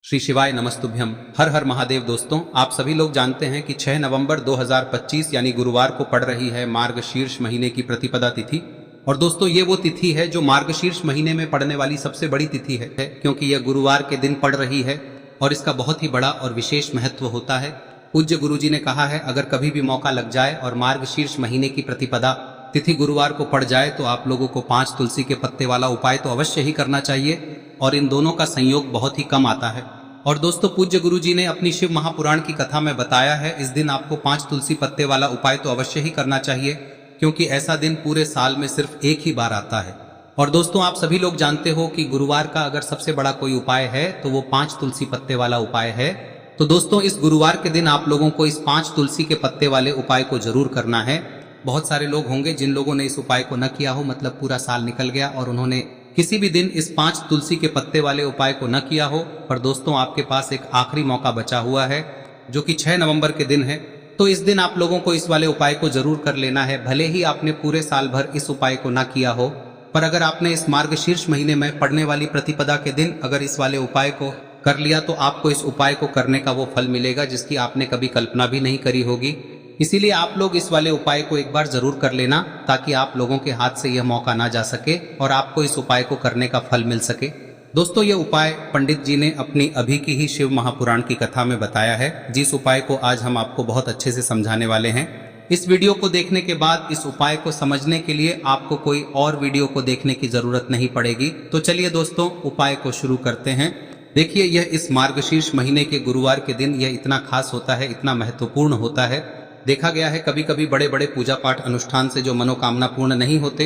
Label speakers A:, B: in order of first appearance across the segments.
A: श्री शिवाय नमस्तुभ्यम। हर हर महादेव। दोस्तों, आप सभी लोग जानते हैं कि 6 नवंबर 2025 यानी गुरुवार को पड़ रही है मार्गशीर्ष महीने की प्रतिपदा तिथि। और दोस्तों, ये वो तिथि है जो मार्गशीर्ष महीने में पड़ने वाली सबसे बड़ी तिथि है, क्योंकि यह गुरुवार के दिन पड़ रही है और इसका बहुत ही बड़ा और विशेष महत्व होता है। पूज्य गुरुजी ने कहा है, अगर कभी भी मौका लग जाए और मार्गशीर्ष महीने की प्रतिपदा तिथि गुरुवार को पड़ जाए तो आप लोगों को 5 तुलसी के पत्ते वाला उपाय तो अवश्य ही करना चाहिए, और इन दोनों का संयोग बहुत ही कम आता है। और दोस्तों, पूज्य गुरुजी ने अपनी शिव महापुराण की कथा में बताया है, इस दिन आपको 5 तुलसी पत्ते वाला उपाय तो अवश्य ही करना चाहिए, क्योंकि ऐसा दिन पूरे साल में सिर्फ एक ही बार आता है। और दोस्तों, आप सभी लोग जानते हो कि गुरुवार का अगर सबसे बड़ा कोई उपाय है तो वो 5 तुलसी पत्ते वाला उपाय है। तो दोस्तों, इस गुरुवार के दिन आप लोगों को इस 5 तुलसी के पत्ते वाले उपाय को जरूर करना है। बहुत सारे लोग होंगे जिन लोगों ने इस उपाय को न किया हो, मतलब पूरा साल निकल गया और उन्होंने किसी भी दिन इस 5 तुलसी के पत्ते वाले उपाय को न किया हो। पर दोस्तों, आपके पास एक आखिरी मौका बचा हुआ है जो कि 6 नवंबर के दिन है। तो इस दिन आप लोगों को इस वाले उपाय को जरूर कर लेना है। भले ही आपने पूरे साल भर इस उपाय को न किया हो, पर अगर आपने इस मार्गशीर्ष महीने में पड़ने वाली प्रतिपदा के दिन अगर इस वाले उपाय को कर लिया तो आपको इस उपाय को करने का वो फल मिलेगा जिसकी आपने कभी कल्पना भी नहीं करी होगी। इसीलिए आप लोग इस वाले उपाय को एक बार जरूर कर लेना, ताकि आप लोगों के हाथ से यह मौका ना जा सके और आपको इस उपाय को करने का फल मिल सके। दोस्तों, यह उपाय पंडित जी ने अपनी अभी की ही शिव महापुराण की कथा में बताया है, जिस उपाय को आज हम आपको बहुत अच्छे से समझाने वाले हैं। इस वीडियो को देखने के बाद इस उपाय को समझने के लिए आपको कोई और वीडियो को देखने की जरूरत नहीं पड़ेगी। तो चलिए दोस्तों, उपाय को शुरू करते हैं। देखिए, यह इस मार्गशीर्ष महीने के गुरुवार के दिन यह इतना खास होता है, इतना महत्वपूर्ण होता है। देखा गया है कभी कभी बड़े बड़े पूजा पाठ अनुष्ठान से जो मनोकामना पूर्ण नहीं होते,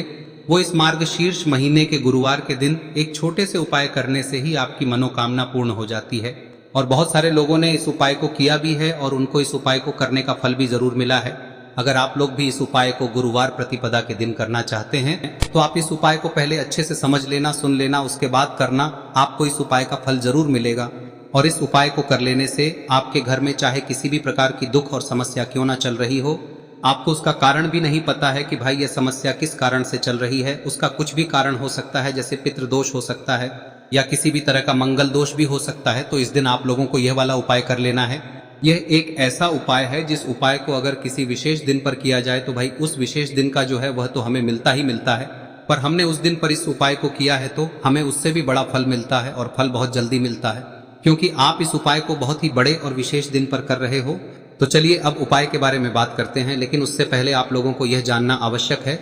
A: वो इस मार्गशीर्ष महीने के गुरुवार के दिन एक छोटे से उपाय करने से ही आपकी मनोकामना पूर्ण हो जाती है। और बहुत सारे लोगों ने इस उपाय को किया भी है और उनको इस उपाय को करने का फल भी जरूर मिला है। अगर आप लोग भी इस उपाय को गुरुवार प्रतिपदा के दिन करना चाहते हैं तो आप इस उपाय को पहले अच्छे से समझ लेना, सुन लेना, उसके बाद करना। आपको इस उपाय का फल जरूर मिलेगा। और इस उपाय को कर लेने से आपके घर में चाहे किसी भी प्रकार की दुख और समस्या क्यों ना चल रही हो, आपको उसका कारण भी नहीं पता है कि भाई यह समस्या किस कारण से चल रही है, उसका कुछ भी कारण हो सकता है, जैसे पितृदोष हो सकता है या किसी भी तरह का मंगल दोष भी हो सकता है। तो इस दिन आप लोगों को यह वाला उपाय कर लेना है। यह एक ऐसा उपाय है जिस उपाय को अगर किसी विशेष दिन पर किया जाए तो भाई उस विशेष दिन का जो है वह तो हमें मिलता ही मिलता है, पर हमने उस दिन पर इस उपाय को किया है तो हमें उससे भी बड़ा फल मिलता है, और फल बहुत जल्दी मिलता है, क्योंकि आप इस उपाय को बहुत ही बड़े और विशेष दिन पर कर रहे हो। तो चलिए अब उपाय के बारे में बात करते हैं, लेकिन उससे पहले आप लोगों को यह जानना आवश्यक है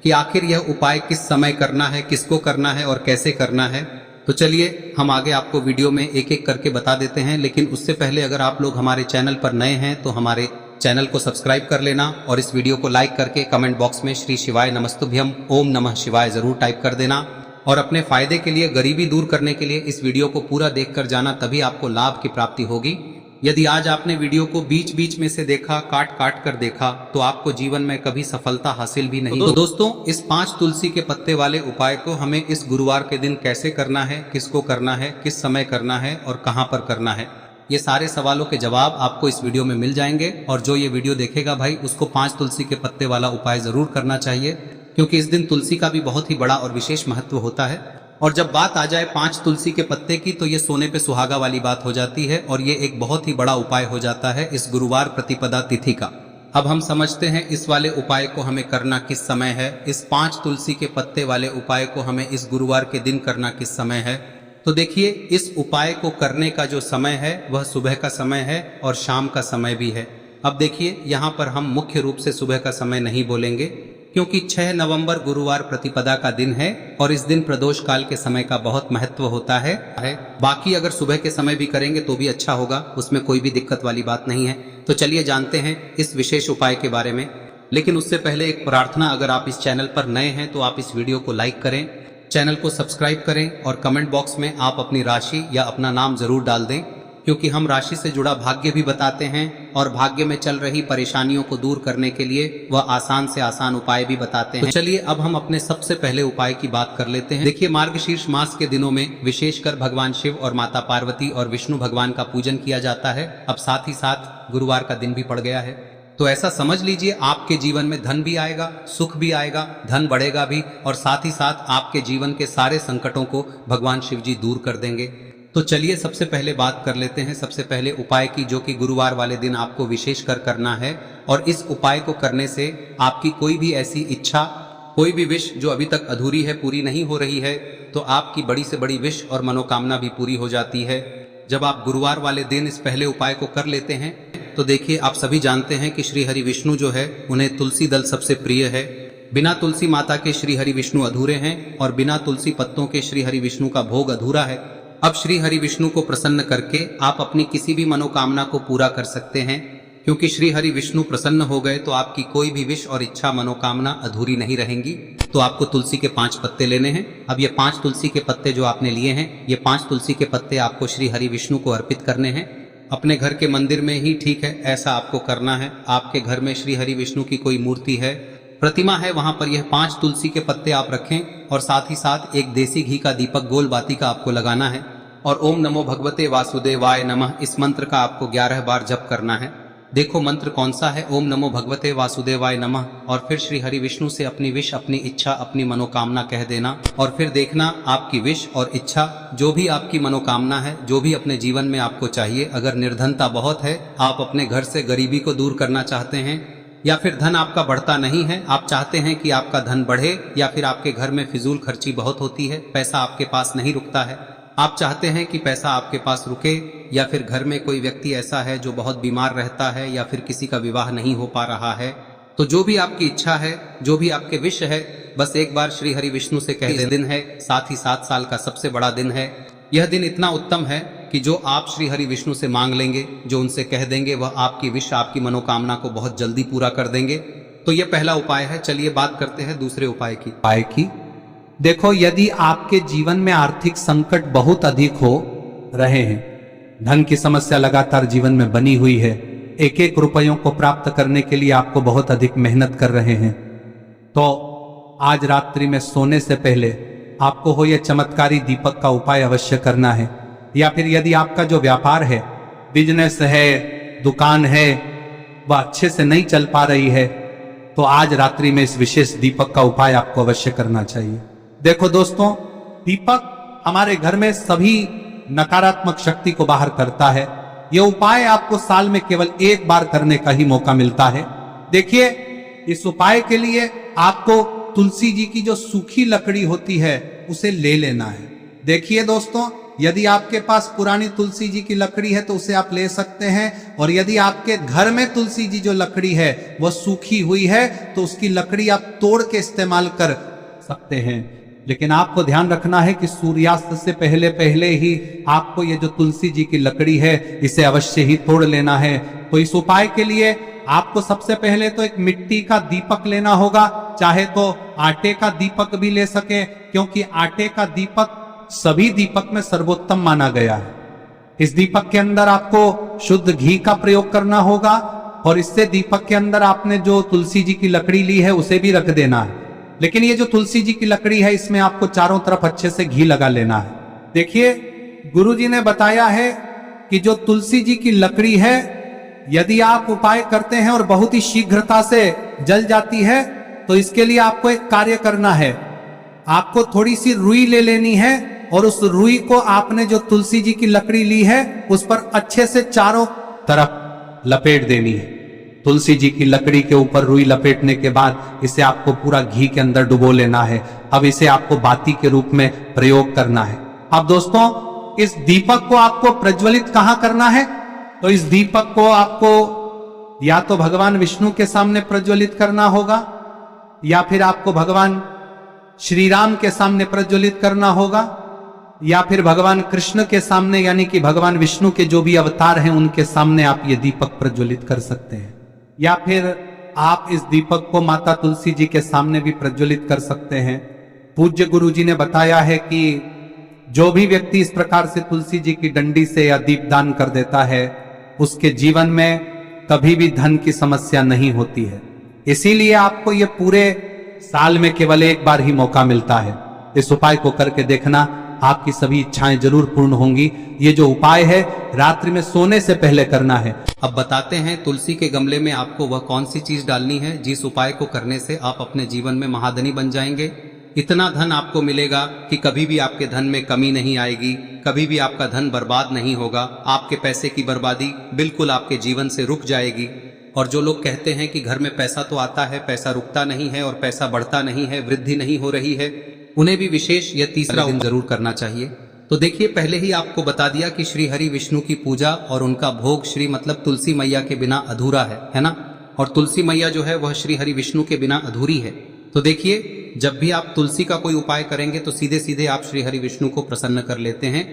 A: कि आखिर यह उपाय किस समय करना है, किसको करना है और कैसे करना है। तो चलिए हम आगे आपको वीडियो में एक एक करके बता देते हैं, लेकिन उससे पहले अगर आप लोग हमारे चैनल पर नए हैं तो हमारे चैनल को सब्सक्राइब कर लेना और इस वीडियो को लाइक करके कमेंट बॉक्स में श्री शिवाय नमस्तुभ्यम ओम नमः शिवाय जरूर टाइप कर देना। और अपने फायदे के लिए, गरीबी दूर करने के लिए इस वीडियो को पूरा देखकर जाना, तभी आपको लाभ की प्राप्ति होगी। यदि आज आपने वीडियो को बीच बीच में से देखा, काट काट कर देखा, तो आपको जीवन में कभी सफलता हासिल भी नहीं। तो दोस्तों, इस 5 तुलसी के पत्ते वाले उपाय को हमें इस गुरुवार के दिन कैसे करना है, किसको करना है, किस समय करना है और कहां पर करना है, ये सारे सवालों के जवाब आपको इस वीडियो में मिल जाएंगे। और जो ये वीडियो देखेगा भाई, उसको 5 तुलसी के पत्ते वाला उपाय जरूर करना चाहिए, क्योंकि इस दिन तुलसी का भी बहुत ही बड़ा और विशेष महत्व होता है। और जब बात आ जाए 5 तुलसी के पत्ते की, तो ये सोने पे सुहागा वाली बात हो जाती है और ये एक बहुत ही बड़ा उपाय हो जाता है इस गुरुवार प्रतिपदा तिथि का। अब हम समझते हैं इस वाले उपाय को हमें करना किस समय है। इस 5 तुलसी के पत्ते वाले उपाय को हमें इस गुरुवार के दिन करना किस समय है। तो देखिए, इस उपाय को करने का जो समय है वह सुबह का समय है और शाम का समय भी है। अब देखिए, यहाँ पर हम मुख्य रूप से सुबह का समय नहीं बोलेंगे, क्योंकि 6 नवंबर गुरुवार प्रतिपदा का दिन है और इस दिन प्रदोष काल के समय का बहुत महत्व होता है। बाकी अगर सुबह के समय भी करेंगे तो भी अच्छा होगा, उसमें कोई भी दिक्कत वाली बात नहीं है। तो चलिए जानते हैं इस विशेष उपाय के बारे में। लेकिन उससे पहले एक प्रार्थना, अगर आप इस चैनल पर नए हैं तो आप इस वीडियो को लाइक करें, चैनल को सब्सक्राइब करें और कमेंट बॉक्स में आप अपनी राशि या अपना नाम जरूर डाल दें, क्योंकि हम राशि से जुड़ा भाग्य भी बताते हैं और भाग्य में चल रही परेशानियों को दूर करने के लिए वह आसान से आसान उपाय भी बताते हैं। तो चलिए अब हम अपने सबसे पहले उपाय की बात कर लेते हैं। देखिए, मार्गशीर्ष मास के दिनों में विशेषकर भगवान शिव और माता पार्वती और विष्णु भगवान का पूजन किया जाता है। अब साथ ही साथ गुरुवार का दिन भी पड़ गया है, तो ऐसा समझ लीजिए आपके जीवन में धन भी आएगा, सुख भी आएगा, धन बढ़ेगा भी, और साथ ही साथ आपके जीवन के सारे संकटों को भगवान शिव जी दूर कर देंगे। तो चलिए सबसे पहले बात कर लेते हैं सबसे पहले उपाय की, जो कि गुरुवार वाले दिन आपको विशेष कर करना है। और इस उपाय को करने से आपकी कोई भी ऐसी इच्छा, कोई भी विश जो अभी तक अधूरी है, पूरी नहीं हो रही है, तो आपकी बड़ी से बड़ी विश और मनोकामना भी पूरी हो जाती है जब आप गुरुवार वाले दिन इस पहले उपाय को कर लेते हैं। तो देखिए, आप सभी जानते हैं कि श्री हरि विष्णु जो है उन्हें तुलसी दल सबसे प्रिय है। बिना तुलसी माता के श्री हरि विष्णु अधूरे हैं और बिना तुलसी पत्तों के श्री हरि विष्णु का भोग अधूरा है। अब श्री हरि विष्णु को प्रसन्न करके आप अपनी किसी भी मनोकामना को पूरा कर सकते हैं, क्योंकि श्री हरि विष्णु प्रसन्न हो गए तो आपकी कोई भी विश और इच्छा मनोकामना अधूरी नहीं रहेंगी। तो आपको तुलसी के 5 पत्ते लेने हैं। अब ये 5 तुलसी के पत्ते जो आपने लिए हैं, ये 5 तुलसी के पत्ते आपको श्री हरि विष्णु को अर्पित करने हैं। अपने घर के मंदिर में ही ठीक है, ऐसा आपको करना है। आपके घर में श्री हरि विष्णु की कोई मूर्ति है, प्रतिमा है, वहां पर यह 5 तुलसी के पत्ते आप रखें और साथ ही साथ एक देसी घी का दीपक गोल बाती का आपको लगाना है। और ओम नमो भगवते वासुदेवाय नमः इस मंत्र का आपको 11 बार जप करना है। देखो मंत्र कौन सा है, ओम नमो भगवते वासुदेवाय नमः, और फिर श्री हरि विष्णु से अपनी विश, अपनी इच्छा, अपनी मनोकामना कह देना। और फिर देखना आपकी विश और इच्छा, जो भी आपकी मनोकामना है, जो भी अपने जीवन में आपको चाहिए। अगर निर्धनता बहुत है, आप अपने घर से गरीबी को दूर करना चाहते हैं, या फिर धन आपका बढ़ता नहीं है, आप चाहते हैं कि आपका धन बढ़े, या फिर आपके घर में फिजूल खर्ची बहुत होती है, पैसा आपके पास नहीं रुकता है, आप चाहते हैं कि पैसा आपके पास रुके, या फिर घर में कोई व्यक्ति ऐसा है जो बहुत बीमार रहता है, या फिर किसी का विवाह नहीं हो पा रहा है, तो जो भी आपकी इच्छा है, जो भी आपके विश है, बस एक बार श्री हरि विष्णु से कह दें। दिन है, साथ ही 7 साल का सबसे बड़ा दिन है। यह दिन इतना उत्तम है कि जो आप श्री हरि विष्णु से मांग लेंगे, जो उनसे कह देंगे, वह आपकी विश, आपकी मनोकामना को बहुत जल्दी पूरा कर देंगे। तो यह पहला उपाय है। चलिए बात करते हैं दूसरे उपाय की।
B: देखो, यदि आपके जीवन में आर्थिक संकट बहुत अधिक हो रहे हैं, धन की समस्या लगातार जीवन में बनी हुई है, एक एक रुपयों को प्राप्त करने के लिए आपको बहुत अधिक मेहनत कर रहे हैं, तो आज रात्रि में सोने से पहले आपको हो यह चमत्कारी दीपक का उपाय अवश्य करना है। या फिर यदि आपका जो व्यापार है, बिजनेस है, दुकान है, वह अच्छे से नहीं चल पा रही है, तो आज रात्रि में इस विशेष दीपक का उपाय आपको अवश्य करना चाहिए। देखो दोस्तों, दीपक हमारे घर में सभी नकारात्मक शक्ति को बाहर करता है। यह उपाय आपको साल में केवल 1 बार करने का ही मौका मिलता है। देखिए, इस उपाय के लिए आपको तुलसी जी की जो सूखी लकड़ी होती है उसे ले लेना है। देखिए दोस्तों, यदि आपके पास पुरानी तुलसी जी की लकड़ी है तो उसे आप ले सकते हैं, और यदि आपके घर में तुलसी जी जो लकड़ी है वह सूखी हुई है तो उसकी लकड़ी आप तोड़ के इस्तेमाल कर सकते हैं। लेकिन आपको ध्यान रखना है कि सूर्यास्त से पहले पहले ही आपको ये जो तुलसी जी की लकड़ी है इसे अवश्य ही तोड़ लेना है। तो इस उपाय के लिए आपको सबसे पहले तो एक मिट्टी का दीपक लेना होगा, चाहे तो आटे का दीपक भी ले सके, क्योंकि आटे का दीपक सभी दीपक में सर्वोत्तम माना गया है। इस दीपक के अंदर आपको शुद्ध घी का प्रयोग करना होगा, और इससे दीपक के अंदर आपने जो तुलसी जी की लकड़ी ली है उसे भी रख देना है। लेकिन ये जो तुलसी जी की लकड़ी है, इसमें आपको चारों तरफ अच्छे से घी लगा लेना है। देखिए, गुरु जी ने बताया है कि जो तुलसी जी की लकड़ी है, यदि आप उपाय करते हैं और बहुत ही शीघ्रता से जल जाती है, तो इसके लिए आपको एक कार्य करना है। आपको थोड़ी सी रुई ले लेनी है, और उस रुई को आपने जो तुलसी जी की लकड़ी ली है उस पर अच्छे से चारों तरफ लपेट देनी है। तुलसी जी की लकड़ी के ऊपर रुई लपेटने के बाद इसे आपको पूरा घी के अंदर डुबो लेना है। अब इसे आपको बाती के रूप में प्रयोग करना है। अब दोस्तों, इस दीपक को आपको प्रज्वलित कहां करना है? तो इस दीपक को आपको या तो भगवान विष्णु के सामने प्रज्वलित करना होगा, या फिर आपको भगवान श्री राम के सामने प्रज्वलित करना होगा, या फिर भगवान कृष्ण के सामने, यानी कि भगवान विष्णु के जो भी अवतार हैं उनके सामने आप ये दीपक प्रज्वलित कर सकते हैं। या फिर आप इस दीपक को माता तुलसी जी के सामने भी प्रज्वलित कर सकते हैं। पूज्य गुरु जी ने बताया है कि जो भी व्यक्ति इस प्रकार से तुलसी जी की डंडी से या दीपदान कर देता है, उसके जीवन में कभी भी धन की समस्या नहीं होती है। इसीलिए आपको ये पूरे साल में केवल 1 बार ही मौका मिलता है। इस उपाय को करके देखना, आपकी सभी इच्छाएं जरूर पूर्ण होंगी। ये जो उपाय है रात्रि में सोने से पहले करना है।
A: अब बताते हैं तुलसी के गमले में आपको वह कौन सी चीज डालनी है जिस उपाय को करने से आप अपने जीवन में महाधनी बन जाएंगे। इतना धन आपको मिलेगा कि कभी भी आपके धन में कमी नहीं आएगी, कभी भी आपका धन बर्बाद नहीं होगा। आपके पैसे की बर्बादी बिल्कुल आपके जीवन से रुक जाएगी। और जो लोग कहते हैं कि घर में पैसा तो आता है, पैसा रुकता नहीं है और पैसा बढ़ता नहीं है, वृद्धि नहीं हो रही है, उन्हें भी विशेष यह तीसरा दिन जरूर करना चाहिए। तो देखिए, पहले ही आपको बता दिया कि श्री हरि विष्णु की पूजा और उनका भोग श्री मतलब तुलसी मैया के बिना अधूरा है ना। और तुलसी मैया जो है वह श्री हरि विष्णु के बिना अधूरी है। तो देखिए, जब भी आप तुलसी का कोई उपाय करेंगे तो सीधे सीधे आप श्री हरि विष्णु को प्रसन्न कर लेते हैं।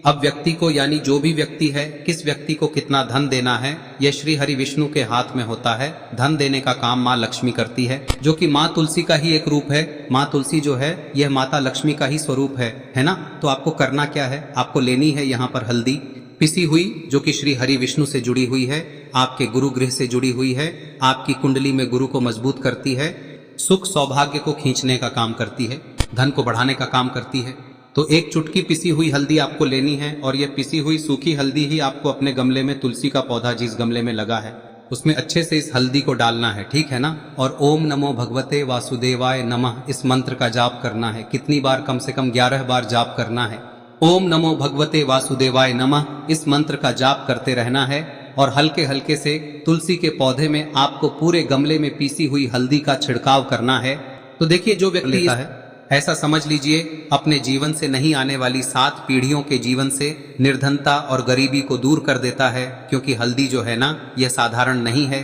A: अब व्यक्ति को, यानी जो भी व्यक्ति है, किस व्यक्ति को कितना धन देना है, यह श्री हरि विष्णु के हाथ में होता है। धन देने का काम माँ लक्ष्मी करती है, जो कि माँ तुलसी का ही एक रूप है। माँ तुलसी जो है यह माता लक्ष्मी का ही स्वरूप है ना। तो आपको करना क्या है, आपको लेनी है यहाँ पर हल्दी पिसी हुई, जो कि श्री हरि विष्णु से जुड़ी हुई है, आपके गुरु गृह से जुड़ी हुई है, आपकी कुंडली में गुरु को मजबूत करती है, सुख सौभाग्य को खींचने का काम करती है, धन को बढ़ाने का काम करती है। तो एक चुटकी पिसी हुई हल्दी आपको लेनी है और यह पिसी हुई सूखी हल्दी ही आपको अपने गमले में, तुलसी का पौधा जिस गमले में लगा है उसमें अच्छे से इस हल्दी को डालना है, ठीक है ना। और ओम नमो भगवते वासुदेवाय नमः इस मंत्र का जाप करना है। कितनी बार? कम से कम 11 बार जाप करना है। ओम नमो भगवते वासुदेवाय नमः इस मंत्र का जाप करते रहना है और हल्के हल्के से तुलसी के पौधे में आपको पूरे गमले में पीसी हुई हल्दी का छिड़काव करना है। तो देखिए, जो व्यक्ति लेता है, ऐसा समझ लीजिए अपने जीवन से नहीं आने वाली 7 पीढ़ियों के जीवन से निर्धनता और गरीबी को दूर कर देता है। क्योंकि हल्दी जो है ना, यह साधारण नहीं है।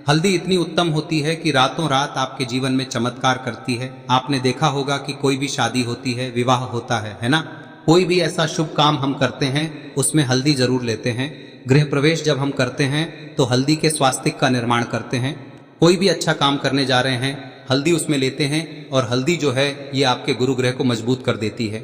A: हल्दी इतनी उत्तम होती है कि रातों रात आपके जीवन में चमत्कार करती है। आपने देखा होगा कि कोई भी शादी होती है, विवाह होता है ना, कोई भी ऐसा शुभ काम हम करते हैं उसमें हल्दी जरूर लेते हैं। गृह प्रवेश जब हम करते हैं तो हल्दी के स्वास्तिक का निर्माण करते हैं। कोई भी अच्छा काम करने जा रहे हैं, हल्दी उसमें लेते हैं और हल्दी जो है ये आपके गुरु ग्रह को मजबूत कर देती है।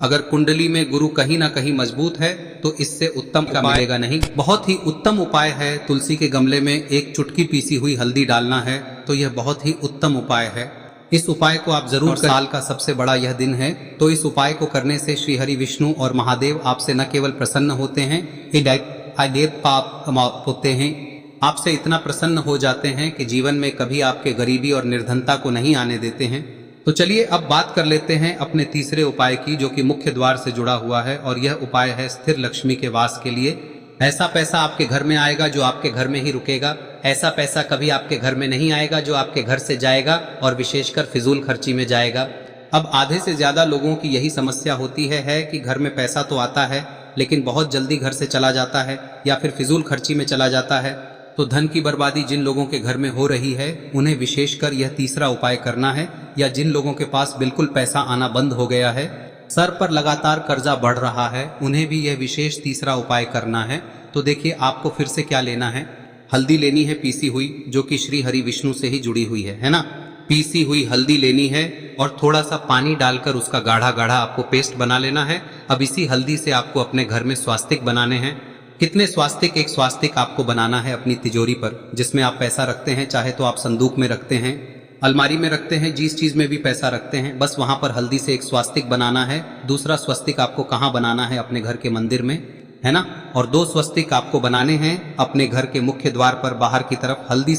A: अगर कुंडली में गुरु कहीं ना कहीं मजबूत है तो इससे उत्तम का मिलेगा नहीं। बहुत ही उत्तम उपाय है, तुलसी के गमले में एक चुटकी पीसी हुई हल्दी डालना है, तो यह बहुत ही उत्तम उपाय है। इस उपाय को आप जरूर, साल का सबसे बड़ा यह दिन है, तो इस उपाय को करने से श्री हरि विष्णु और महादेव आपसे न केवल प्रसन्न होते हैं, पाप होते हैं, आपसे इतना प्रसन्न हो जाते हैं कि जीवन में कभी आपके गरीबी और निर्धनता को नहीं आने देते हैं। तो चलिए अब बात कर लेते हैं अपने तीसरे उपाय की, जो कि मुख्य द्वार से जुड़ा हुआ है। और यह उपाय है स्थिर लक्ष्मी के वास के लिए। ऐसा पैसा आपके घर में आएगा जो आपके घर में ही रुकेगा। ऐसा पैसा कभी आपके घर में नहीं आएगा जो आपके घर से जाएगा और विशेषकर फिजूल खर्ची में जाएगा। अब आधे से ज्यादा लोगों की यही समस्या होती है कि घर में पैसा तो आता है लेकिन बहुत जल्दी घर से चला जाता है या फिर फिजूल खर्ची में चला जाता है। तो धन की बर्बादी जिन लोगों के घर में हो रही है उन्हें विशेषकर यह तीसरा उपाय करना है। या जिन लोगों के पास बिल्कुल पैसा आना बंद हो गया है, सर पर लगातार कर्जा बढ़ रहा है, उन्हें भी यह विशेष तीसरा उपाय करना है। तो देखिए, आपको फिर से क्या लेना है, हल्दी लेनी है पीसी हुई, जो कि श्री हरि विष्णु से ही जुड़ी हुई है ना। पीसी हुई हल्दी लेनी है और थोड़ा सा पानी डालकर उसका गाढ़ा गाढ़ा आपको पेस्ट बना लेना है। अब इसी हल्दी से आपको अपने घर में स्वास्तिक बनाने हैं। कितने स्वास्तिक? एक स्वास्तिक आपको बनाना है अपनी तिजोरी पर, जिसमें आप पैसा रखते हैं। चाहे तो आप संदूक में रखते हैं, अलमारी में रखते हैं, जिस चीज में भी पैसा रखते हैं, बस वहां पर हल्दी से एक स्वास्तिक बनाना है। दूसरा स्वस्तिक आपको कहाँ बनाना है? अपने घर के मंदिर में, है ना। और 2 स्वस्तिक आपको बनाने हैं अपने घर के मुख्य द्वार पर बाहर की तरफ। हल्दी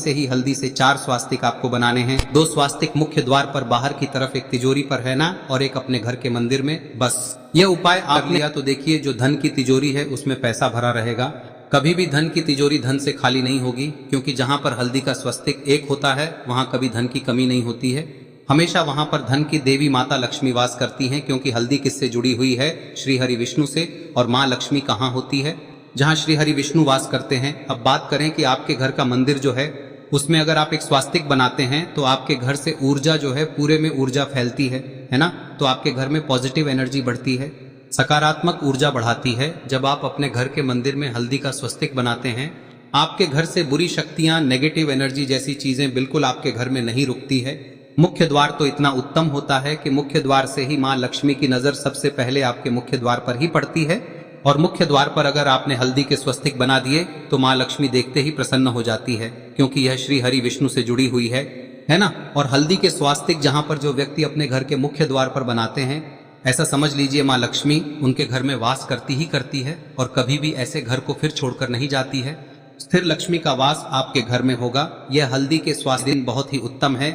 A: से 4 स्वास्तिक आपको बनाने हैं। 2 स्वास्तिक मुख्य द्वार पर बाहर की तरफ, एक तिजोरी पर, है ना, और एक अपने घर के मंदिर में। बस यह उपाय आपने किया तो देखिए, जो धन की तिजोरी है उसमें पैसा भरा रहेगा। कभी भी धन की तिजोरी धन से खाली नहीं होगी, क्योंकि जहां पर हल्दी का स्वस्तिक एक होता है वहां कभी धन की कमी नहीं होती है। हमेशा वहां पर धन की देवी माता लक्ष्मी वास करती हैं, क्योंकि हल्दी किससे जुड़ी हुई है? श्री हरि विष्णु से। और माँ लक्ष्मी कहाँ होती है? जहाँ श्री हरि विष्णु वास करते हैं। अब बात करें कि आपके घर का मंदिर जो है उसमें अगर आप एक स्वास्तिक बनाते हैं तो आपके घर से ऊर्जा जो है, पूरे में ऊर्जा फैलती है ना। तो आपके घर में पॉजिटिव एनर्जी बढ़ती है, सकारात्मक ऊर्जा बढ़ाती है। जब आप अपने घर के मंदिर में हल्दी का स्वस्तिक बनाते हैं, आपके घर से बुरी शक्तियां, नेगेटिव एनर्जी जैसी चीजें बिल्कुल आपके घर में नहीं रुकती है। मुख्य द्वार तो इतना उत्तम होता है कि मुख्य द्वार से ही माँ लक्ष्मी की नजर सबसे पहले आपके मुख्य द्वार पर ही पड़ती है। और मुख्य द्वार पर अगर आपने हल्दी के स्वस्तिक बना दिए तो माँ लक्ष्मी देखते ही प्रसन्न हो जाती है, क्योंकि यह श्री हरि विष्णु से जुड़ी हुई है ना। और हल्दी के स्वास्तिक जहां पर जो व्यक्ति अपने घर के मुख्य द्वार पर बनाते हैं, ऐसा समझ लीजिए माँ लक्ष्मी उनके घर में वास करती ही करती है और कभी भी ऐसे घर को फिर छोड़कर नहीं जाती है। स्थिर लक्ष्मी का वास आपके घर में होगा। यह हल्दी के स्वास्थ्य दिन बहुत ही उत्तम है।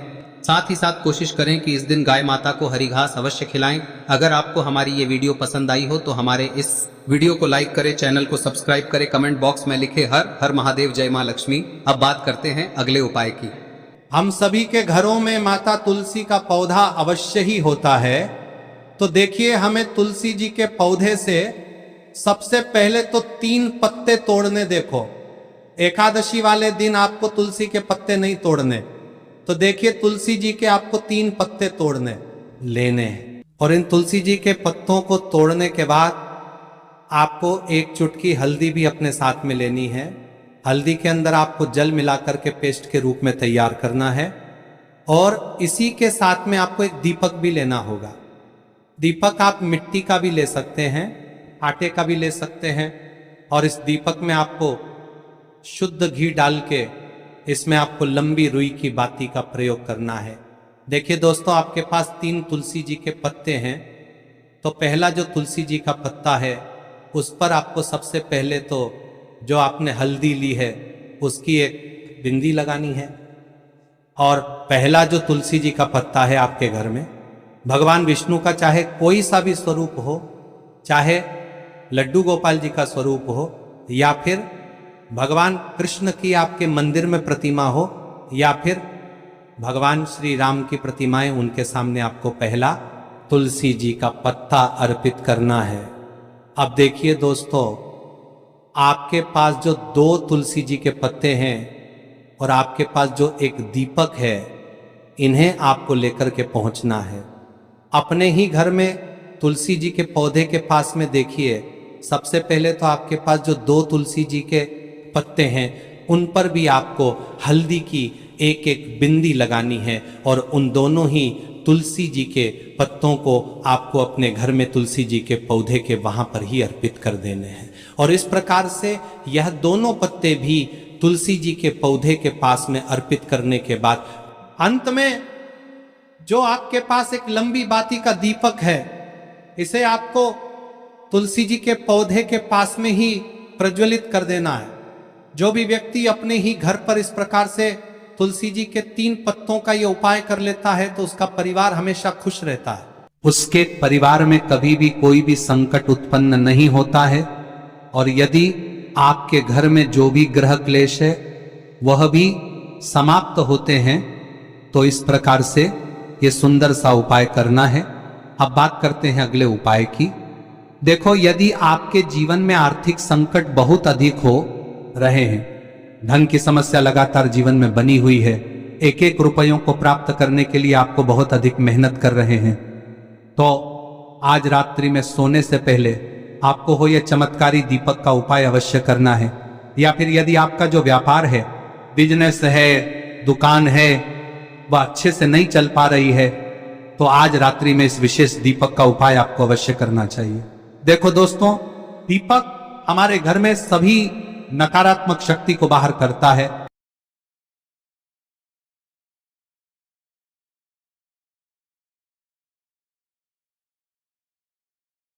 A: साथ ही साथ कोशिश करें कि इस दिन गाय माता को हरी घास अवश्य खिलाएं। अगर आपको हमारी ये वीडियो पसंद आई हो तो हमारे इस वीडियो को लाइक करें, चैनल को सब्सक्राइब करें, कमेंट बॉक्स में लिखे हर हर महादेव, जय मां लक्ष्मी। अब बात करते हैं अगले उपाय की।
B: हम सभी के घरों में माता तुलसी का पौधा अवश्य ही होता है। तो देखिए, हमें तुलसी जी के पौधे से सबसे पहले तो 3 पत्ते तोड़ने। देखो, एकादशी वाले दिन आपको तुलसी के पत्ते नहीं तोड़ने। तो देखिए, तुलसी जी के आपको 3 पत्ते तोड़ने लेने हैं। और इन तुलसी जी के पत्तों को तोड़ने के बाद आपको 1 चुटकी हल्दी भी अपने साथ में लेनी है। हल्दी के अंदर आपको जल मिलाकर के पेस्ट के रूप में तैयार करना है। और इसी के साथ में आपको एक दीपक भी लेना होगा। दीपक आप मिट्टी का भी ले सकते हैं, आटे का भी ले सकते हैं। और इस दीपक में आपको शुद्ध घी डाल के इसमें आपको लंबी रुई की बाती का प्रयोग करना है। देखिए दोस्तों, आपके पास 3 तुलसी जी के पत्ते हैं। तो पहला जो तुलसी जी का पत्ता है उस पर आपको सबसे पहले तो जो आपने हल्दी ली है उसकी एक बिंदी लगानी है। और पहला जो तुलसी जी का पत्ता है आपके घर में, भगवान विष्णु का चाहे कोई सा भी स्वरूप हो, चाहे लड्डू गोपाल जी का स्वरूप हो, या फिर भगवान कृष्ण की आपके मंदिर में प्रतिमा हो, या फिर भगवान श्री राम की प्रतिमाएं, उनके सामने आपको पहला तुलसी जी का पत्ता अर्पित करना है। अब देखिए दोस्तों, आपके पास जो 2 तुलसी जी के पत्ते हैं और आपके पास जो एक दीपक है, इन्हें आपको लेकर के पहुंचना है। अपने ही घर में तुलसी जी के पौधे के पास में देखिए, सबसे पहले तो आपके पास जो 2 तुलसी जी के पत्ते हैं उन पर भी आपको हल्दी की एक बिंदी लगानी है। और उन दोनों ही तुलसी जी के पत्तों को आपको अपने घर में तुलसी जी के पौधे के वहां पर ही अर्पित कर देने हैं। और इस प्रकार से यह दोनों पत्ते भी तुलसी जी के पौधे के पास में अर्पित करने के बाद अंत में जो आपके पास एक लंबी बाती का दीपक है, इसे आपको तुलसी जी के पौधे के पास में ही प्रज्वलित कर देना है। जो भी व्यक्ति अपने ही घर पर इस प्रकार से तुलसी जी के 3 पत्तों का ये उपाय कर लेता है तो उसका परिवार हमेशा खुश रहता है। उसके परिवार में कभी भी कोई भी संकट उत्पन्न नहीं होता है। और यदि आपके घर में जो भी ग्रह क्लेश है वह भी समाप्त होते हैं। तो इस प्रकार से ये सुंदर सा उपाय करना है। अब बात करते हैं अगले उपाय की। देखो, यदि आपके जीवन में आर्थिक संकट बहुत अधिक हो रहे हैं, धन की समस्या लगातार जीवन में बनी हुई है, एक रुपयों को प्राप्त करने के लिए आपको बहुत अधिक मेहनत कर रहे हैं, तो आज रात्रि में सोने से पहले आपको हो यह चमत्कारी दीपक का उपाय अवश्य करना है। या फिर यदि आपका जो व्यापार है, बिजनेस है, दुकान है, वह अच्छे से नहीं चल पा रही है, तो आज रात्रि में इस विशेष दीपक का उपाय आपको अवश्य करना चाहिए। देखो दोस्तों, दीपक हमारे घर में सभी नकारात्मक शक्ति को बाहर करता है।